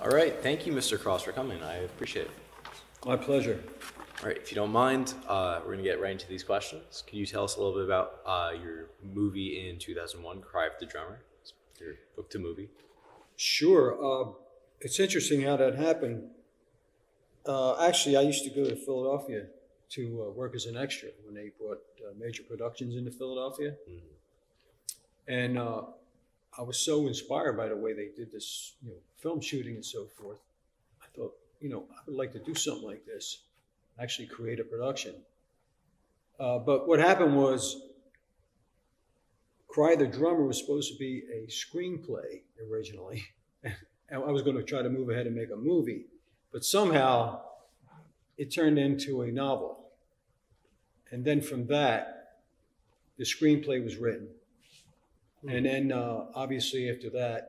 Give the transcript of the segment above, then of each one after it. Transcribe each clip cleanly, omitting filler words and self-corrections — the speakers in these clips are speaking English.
All right, thank you, Mr. Cross, for coming. I appreciate it. My pleasure. All right, if you don't mind, we're going to get right into these questions. Can you tell us a little bit about your movie in 2001, Cry of the Drummer, your book to movie? Sure. It's interesting how that happened. Actually, I used to go to Philadelphia to work as an extra when they brought major productions into Philadelphia. And I was so inspired by the way they did this, film shooting and so forth. I thought, I would like to do something like this, actually create a production. But what happened was, Cry the Drummer was supposed to be a screenplay originally. And I was going to try to move ahead and make a movie. But somehow it turned into a novel. And then from that, the screenplay was written. And then obviously after that,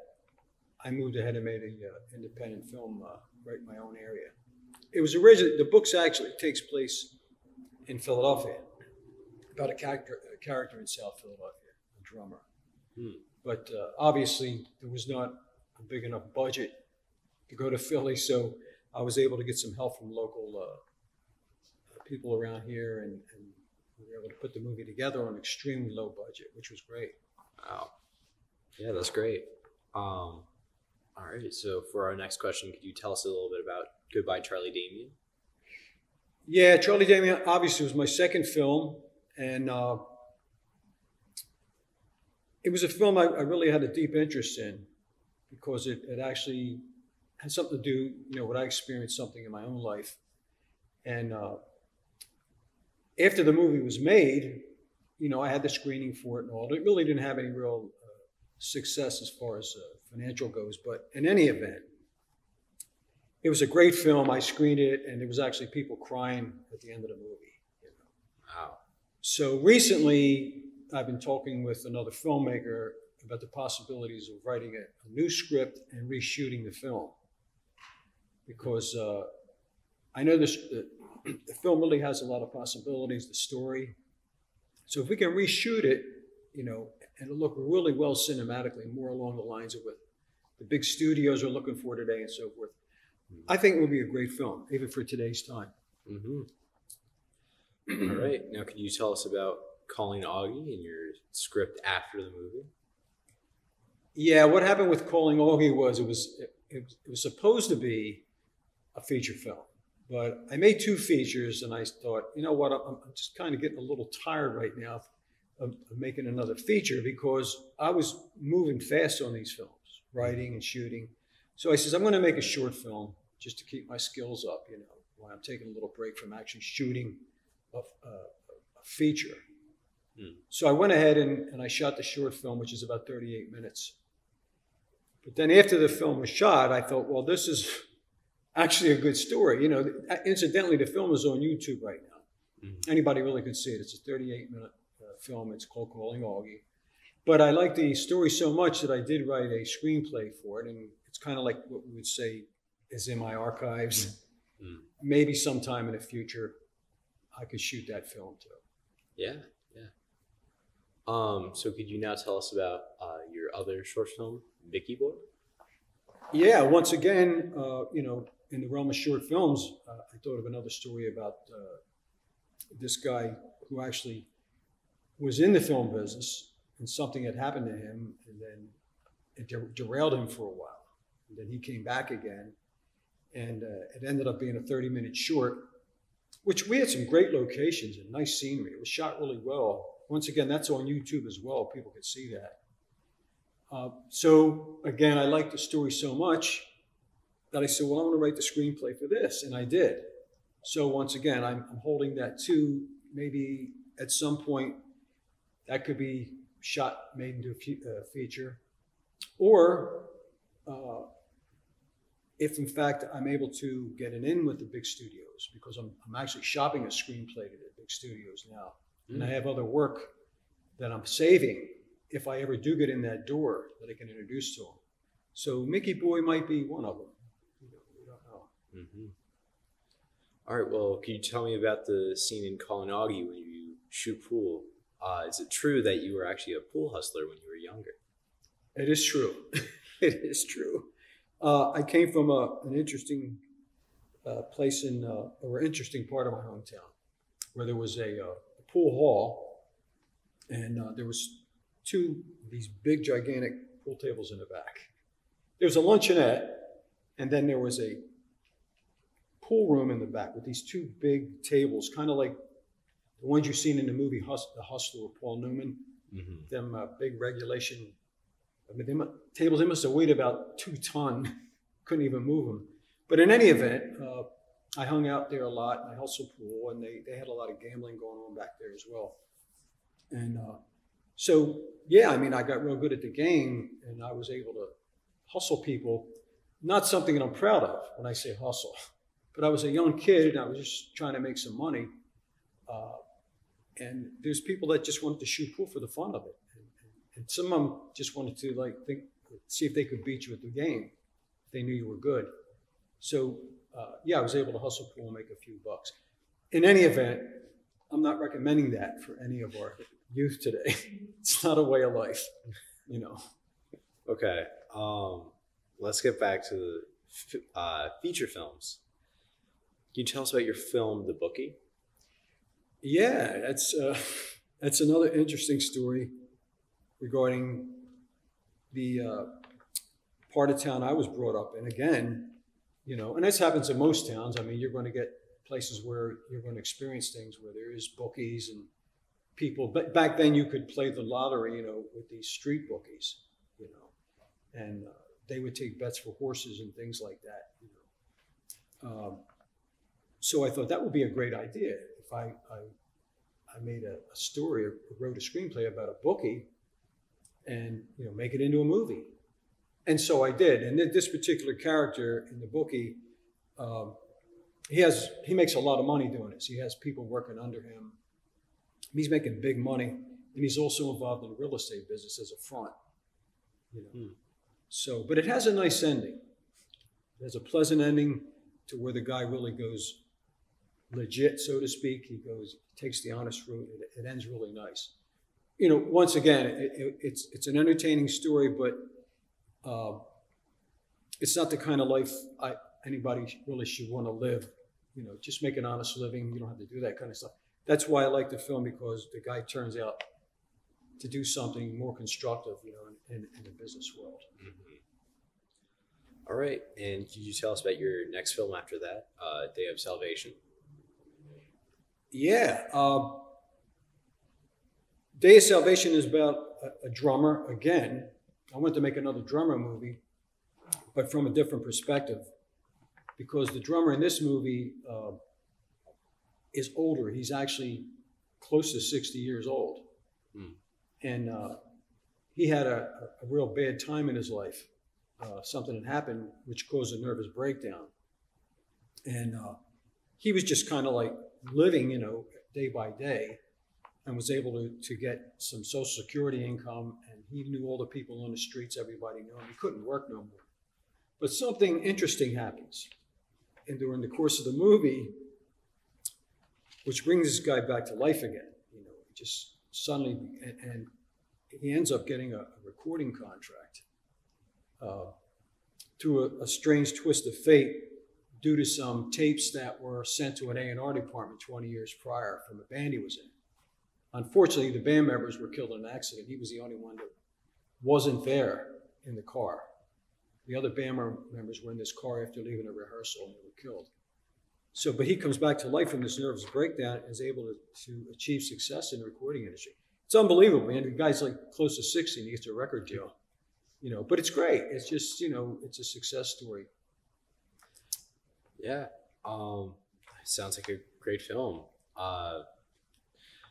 I moved ahead and made an independent film right in my own area. It was originally, the book actually takes place in Philadelphia, about a character in South Philadelphia, a drummer. But obviously there was not a big enough budget to go to Philly, so I was able to get some help from local people around here, and we were able to put the movie together on an extremely low budget, which was great. Wow. Yeah, that's great. All right, so for our next question, could you tell us a little bit about Goodbye, Charlie Damien? Yeah, Charlie Damien obviously was my second film, and it was a film I really had a deep interest in because it actually had something to do, when I experienced something in my own life. And after the movie was made, I had the screening for it and all. It really didn't have any real success as far as financial goes, but in any event, it was a great film. I screened it, and there was actually people crying at the end of the movie. Wow. So recently, I've been talking with another filmmaker about the possibilities of writing a new script and reshooting the film, because I know the film really has a lot of possibilities, the story. So if we can reshoot it, and it'll look really well cinematically, more along the lines of what the big studios are looking for today and so forth, I think it would be a great film, even for today's time. All right, now could you tell us about Calling Augie and your script after the movie? Yeah, what happened with Calling Augie was it was supposed to be a feature film, but I made two features, and I thought, you know what, I'm just kind of getting a little tired right now of making another feature, because I was moving fast on these films, writing and shooting. So I says, I'm going to make a short film just to keep my skills up, while I'm taking a little break from actually shooting a feature. So I went ahead and I shot the short film, which is about 38 minutes. But then after the film was shot, I thought, well, this is actually a good story. Incidentally, the film is on YouTube right now. Anybody really could see it. It's a 38-minute film. It's called Calling Augie. But I like the story so much that I did write a screenplay for it, and it's kind of like what we would say is in my archives. Maybe sometime in the future, I could shoot that film too. Yeah. So could you now tell us about your other short film, Vicky Boy? Yeah, once again, in the realm of short films, I thought of another story about this guy who actually was in the film business, and something had happened to him, and then it derailed him for a while. And then he came back again, and it ended up being a 30-minute short, which we had some great locations and nice scenery. It was shot really well. Once again, that's on YouTube as well. People could see that. So again, I liked the story so much that I said, well, I want to write the screenplay for this, and I did. So once again, I'm holding that too. Maybe at some point that could be shot, made into a feature, or if in fact I'm able to get an in with the big studios, because I'm actually shopping a screenplay to the big studios now, and I have other work that I'm saving if I ever do get in that door that I can introduce to them. So Mickey Boy might be one of them. We don't know. All right, well, can you tell me about the scene in Calling Augie when you shoot pool? Is it true that you were actually a pool hustler when you were younger? It is true. It is true. I came from an interesting place or interesting part of my hometown, where there was a pool hall, and there was two of these big, gigantic pool tables in the back. There was a luncheonette, and then there was a pool room in the back with these two big tables, kind of like the ones you've seen in the movie The Hustler with Paul Newman. Mm-hmm. Them big regulation. I mean, tables, they must have weighed about 2 tons. Couldn't even move them. But in any event, I hung out there a lot, and I hustled pool, and they had a lot of gambling going on back there as well. And so, yeah, I mean, I got real good at the game, and I was able to hustle people. Not something that I'm proud of when I say hustle, but I was a young kid, and I was just trying to make some money. And there's people that just wanted to shoot pool for the fun of it. And some of them just wanted to see if they could beat you at the game. If they knew you were good. So yeah, I was able to hustle pool and make a few bucks. In any event, I'm not recommending that for any of our youth today. It's not a way of life, you know. Okay, let's get back to the feature films. Can you tell us about your film, The Bookie? Yeah, that's another interesting story regarding the part of town I was brought up in. Again, you know, and this happens in most towns. I mean, you're going to get places where you're going to experience things where there is bookies and people. But back then, you could play the lottery, you know, with these street bookies, you know, and they would take bets for horses and things like that, you know. So I thought that would be a great idea if I made a story or wrote a screenplay about a bookie and, you know, make it into a movie. And so I did. And this particular character in the bookie, he makes a lot of money doing this. He has people working under him. He's making big money, and he's also involved in the real estate business as a front. You know. So, but it has a nice ending. It has a pleasant ending to where the guy really goes legit, so to speak. He takes the honest route. It ends really nice. You know, once again, it's an entertaining story, but it's not the kind of life anybody really should want to live. You know, just make an honest living. You don't have to do that kind of stuff. That's why I like the film, because the guy turns out to do something more constructive, you know, in the business world. Mm-hmm. All right, and can you tell us about your next film after that, Day of Salvation? Yeah. Day of Salvation is about a drummer. Again, I went to make another drummer movie, but from a different perspective, because the drummer in this movie is older. He's actually close to 60 years old. And he had a real bad time in his life. Something had happened which caused a nervous breakdown. And he was just kind of like living, you know, day by day, and was able to get some Social Security income. And he knew all the people on the streets, everybody knew him. He couldn't work no more. But something interesting happens. And during the course of the movie, which brings this guy back to life again, you know, just suddenly, and he ends up getting a recording contract through a strange twist of fate due to some tapes that were sent to an A&R department 20 years prior from a band he was in. Unfortunately, the band members were killed in an accident. He was the only one that wasn't there in the car. The other band members were in this car after leaving a rehearsal, and they were killed. So, but he comes back to life from this nervous breakdown and is able to achieve success in the recording industry. It's unbelievable, man. The guy's like close to 60 and he gets a record deal. You know, but it's great. It's just, you know, it's a success story. Yeah. Sounds like a great film.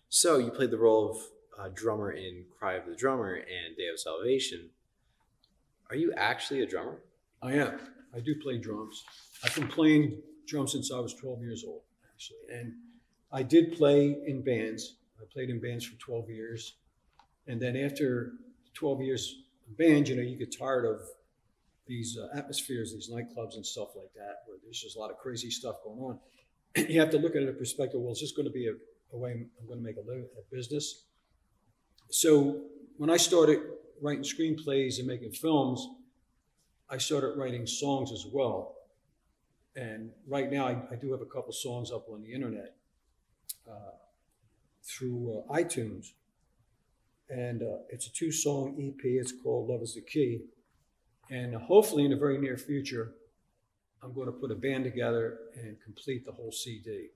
So you played the role of drummer in Cry of the Drummer and Day of Salvation. Are you actually a drummer? I am. I do play drums. I've been playing drums since I was 12 years old, actually. And I did play in bands. I played in bands for 12 years. And then after 12 years of band, you know, you get tired of these atmospheres, these nightclubs and stuff like that, where there's just a lot of crazy stuff going on. You have to look at it in a perspective, well, is this going to be a way I'm going to make a business? So when I started writing screenplays and making films, I started writing songs as well. And right now, I do have a couple songs up on the internet through iTunes. And it's a 2-song EP. It's called Love is the Key. And hopefully in the very near future, I'm going to put a band together and complete the whole CD.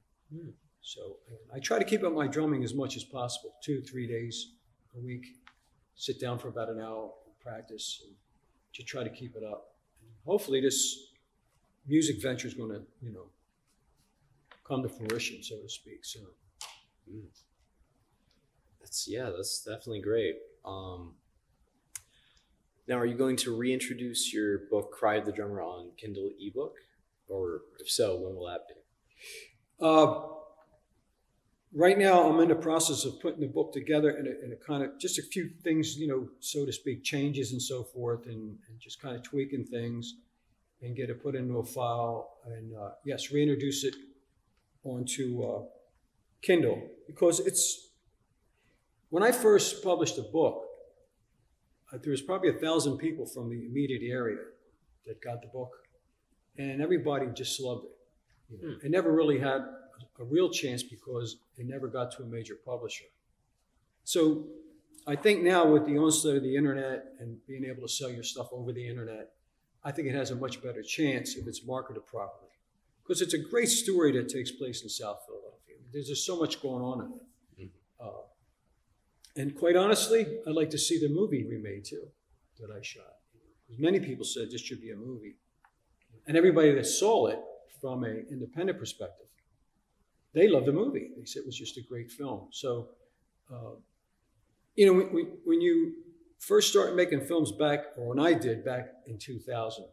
So I try to keep up my drumming as much as possible, 2-3 days a week. Sit down for about an hour, practice, and to try to keep it up. And hopefully this music venture is going to, come to fruition, so to speak. So that's definitely great. Now, are you going to reintroduce your book, Cry of the Drummer, on Kindle ebook? Or if so, when will that be? Right now, I'm in the process of putting the book together in a kind of just a few things, so to speak, changes and so forth, and just kind of tweaking things and get it put into a file. And yes, reintroduce it onto Kindle, because when I first published the book, there was probably 1,000 people from the immediate area that got the book, and everybody just loved it. It never really had a real chance because it never got to a major publisher. So I think now with the onset of the internet and being able to sell your stuff over the internet, I think it has a much better chance if it's marketed properly. Because it's a great story that takes place in South Philadelphia. There's just so much going on in it. And quite honestly, I'd like to see the movie remade too, that I shot. Because many people said this should be a movie. And everybody that saw it from an independent perspective, they loved the movie. They said it was just a great film. So, when you first started making films back, or when I did back in 2000,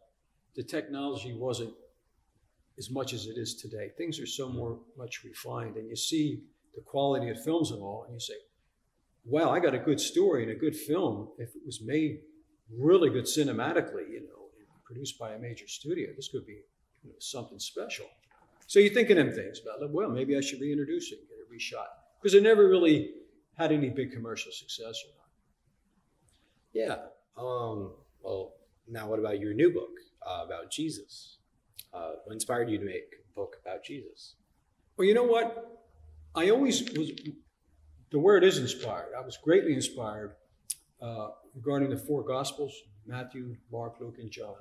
the technology wasn't as much as it is today. Things are so much refined, and you see the quality of films and all, and you say, wow, I got a good story and a good film. If it was made really good cinematically, and produced by a major studio, this could be something special. So you think of them things about, well, maybe I should reintroduce it and get it reshot. Because it never really had any big commercial success or not. Yeah. Well, now what about your new book about Jesus? What inspired you to make a book about Jesus? Well, you know what? I always was, the word is inspired. I was greatly inspired regarding the 4 Gospels, Matthew, Mark, Luke, and John.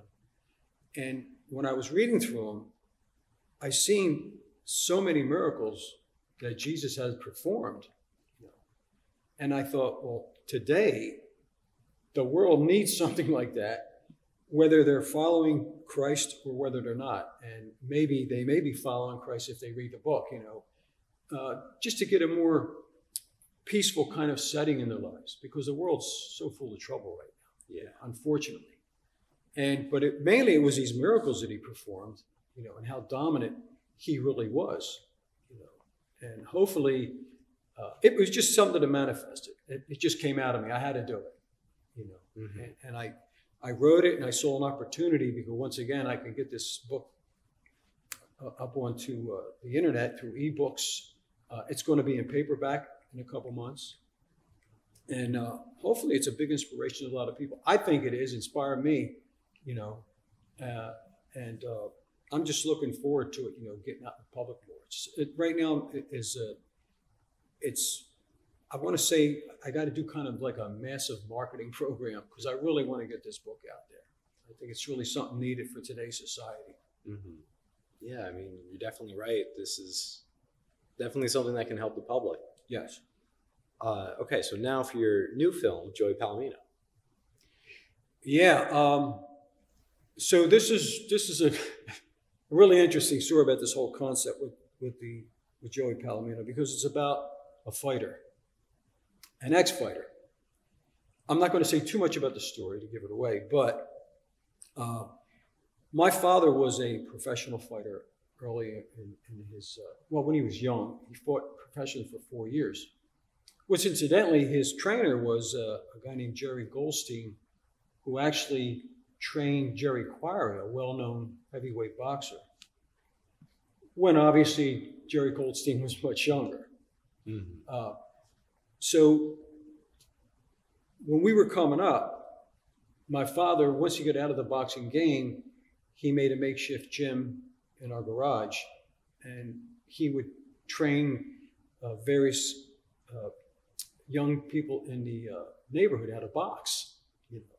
And when I was reading through them, I seen so many miracles that Jesus has performed. And I thought, well, today, the world needs something like that, whether they're following Christ or whether they're not. And maybe they may be following Christ if they read the book, just to get a more peaceful kind of setting in their lives, because the world's so full of trouble right now. Yeah. Unfortunately. But mainly it was these miracles that he performed, and how dominant he really was, and hopefully it was just something to manifest it. It just came out of me. I had to do it, and I wrote it, and I saw an opportunity because once again, I could get this book up onto the internet through ebooks. It's going to be in paperback in a couple months. And hopefully it's a big inspiration to a lot of people. I think it is, inspired me, and I'm just looking forward to it, getting out in the public more. Right now, I want to say I got to do kind of like a massive marketing program because I really want to get this book out there. I think it's really something needed for today's society. Mm-hmm. Yeah, I mean, you're definitely right. This is definitely something that can help the public. Yes. Okay, so now for your new film, Joey Palomino. Yeah. So this is a really interesting story about this whole concept with Joey Palomino, because it's about a fighter, an ex-fighter. I'm not going to say too much about the story to give it away, but my father was a professional fighter early in his, when he was young. He fought professionally for 4 years, which incidentally, his trainer was a guy named Jerry Goldstein, who actually trained Jerry Quarry, a well-known heavyweight boxer, when obviously Jerry Goldstein was much younger. Mm-hmm. So when we were coming up, my father, once he got out of the boxing game, he made a makeshift gym in our garage, and he would train various young people in the neighborhood how to box, you know.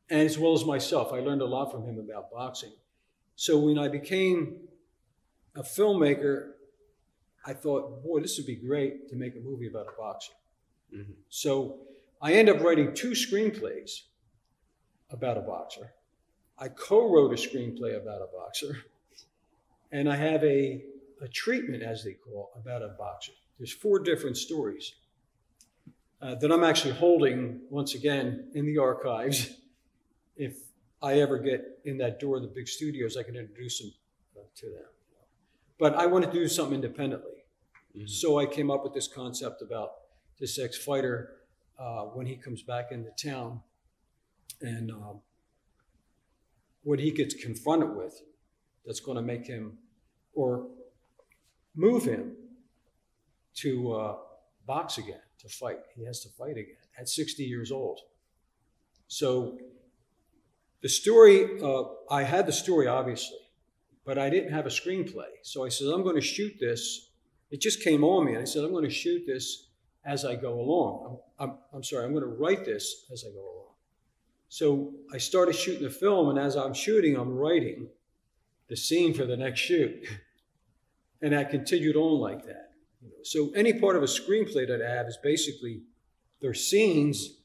And as well as myself, I learned a lot from him about boxing. So when I became a filmmaker, I thought, boy, this would be great to make a movie about a boxer. Mm-hmm. So I ended up writing 2 screenplays about a boxer. I co-wrote a screenplay about a boxer, and I have a treatment, as they call, about a boxer. There's 4 different stories that I'm actually holding, once again, in the archives. If I ever get in that door of the big studios, I can introduce them to them. But I wanted to do something independently. Mm-hmm. So I came up with this concept about this ex-fighter when he comes back into town, and what he gets confronted with that's going to make him or move him to box again, to fight. He has to fight again at 60 years old. So the story, I had the story, obviously, but I didn't have a screenplay. So I said, I'm going to shoot this. It just came on me. And I said, I'm going to shoot this as I go along. I'm sorry, I'm going to write this as I go along. So I started shooting the film, and as I'm shooting, I'm writing the scene for the next shoot. And I continued on like that. So any part of a screenplay that I have is basically, there's scenes,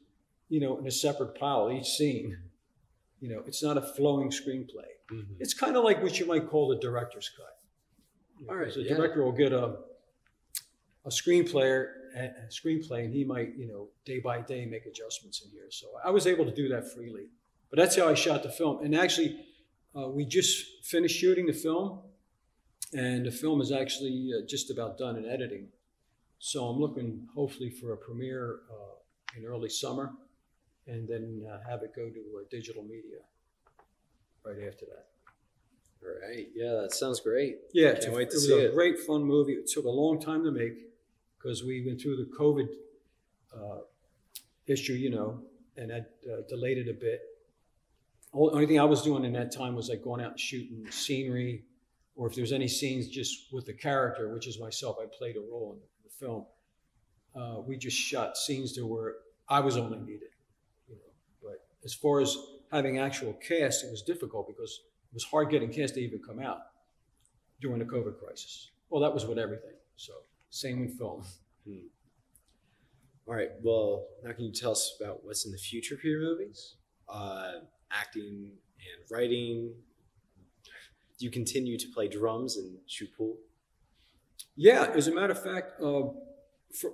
in a separate pile, each scene. It's not a flowing screenplay. Mm-hmm. It's kind of like what you might call the director's cut. All right, so the director will get a screenplay, and he might, day by day make adjustments in here. So I was able to do that freely. But that's how I shot the film. And actually, we just finished shooting the film, and the film is actually just about done in editing. So I'm looking, hopefully, for a premiere in early summer, and then have it go to digital media right after that. All right. Yeah, that sounds great. Yeah, can't wait to see it. It was a great, fun movie. It took a long time to make because we went through the COVID issue, and that delayed it a bit. Only thing I was doing in that time was like going out and shooting scenery, or if there's any scenes just with the character, which is myself, I played a role in the film. We just shot scenes to where I was only needed. But as far as having actual cast, it was difficult because it was hard getting cast to even come out during the COVID crisis. Well, that was with everything. So same in film. All right. Well, now can you tell us about what's in the future for your movies? Acting and writing. Do you continue to play drums and shoot pool? Yeah, as a matter of fact,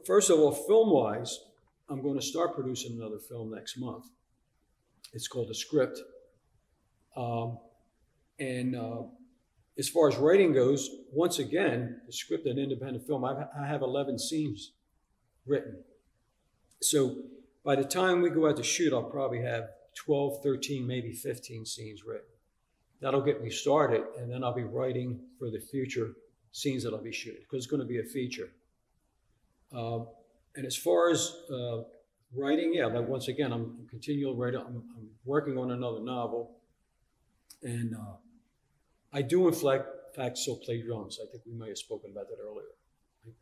first of all, film-wise, I'm going to start producing another film next month. It's called The Script. As far as writing goes, once again, The Script, an independent film, I have 11 scenes written. So by the time we go out to shoot, I'll probably have 12, 13, maybe 15 scenes written. That'll get me started, and then I'll be writing for the future scenes that I'll be shooting, because it's going to be a feature. And as far as writing, yeah, like once again, I'm a continual writer. I'm working on another novel, and I do in fact still play drums. I think we may have spoken about that earlier.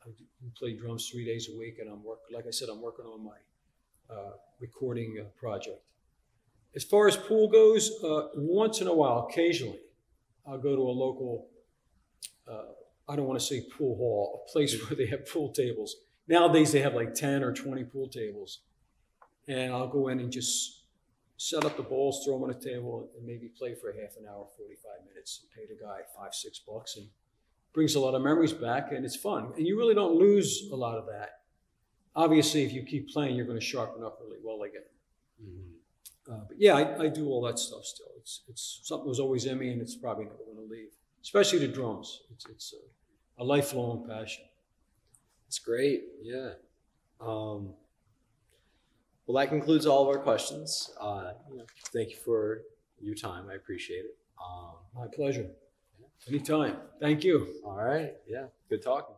I do play drums 3 days a week, and like I said, I'm working on my recording project. As far as pool goes, once in a while, occasionally, I'll go to a local, I don't want to say pool hall, a place where they have pool tables. Nowadays, they have like 10 or 20 pool tables. And I'll go in and just set up the balls, throw them on a table, and maybe play for a half an hour, 45 minutes, and pay the guy $5, $6, and brings a lot of memories back, and it's fun. And you really don't lose a lot of that. Obviously, if you keep playing, you're going to sharpen up really well again. Mm-hmm. But yeah, I do all that stuff still. It's something that was always in me, and it's probably never going to leave. Especially the drums. It's a lifelong passion. That's great. Yeah. Well, that concludes all of our questions. Thank you for your time. I appreciate it. My pleasure. Anytime. Thank you. All right. Yeah. Good talking.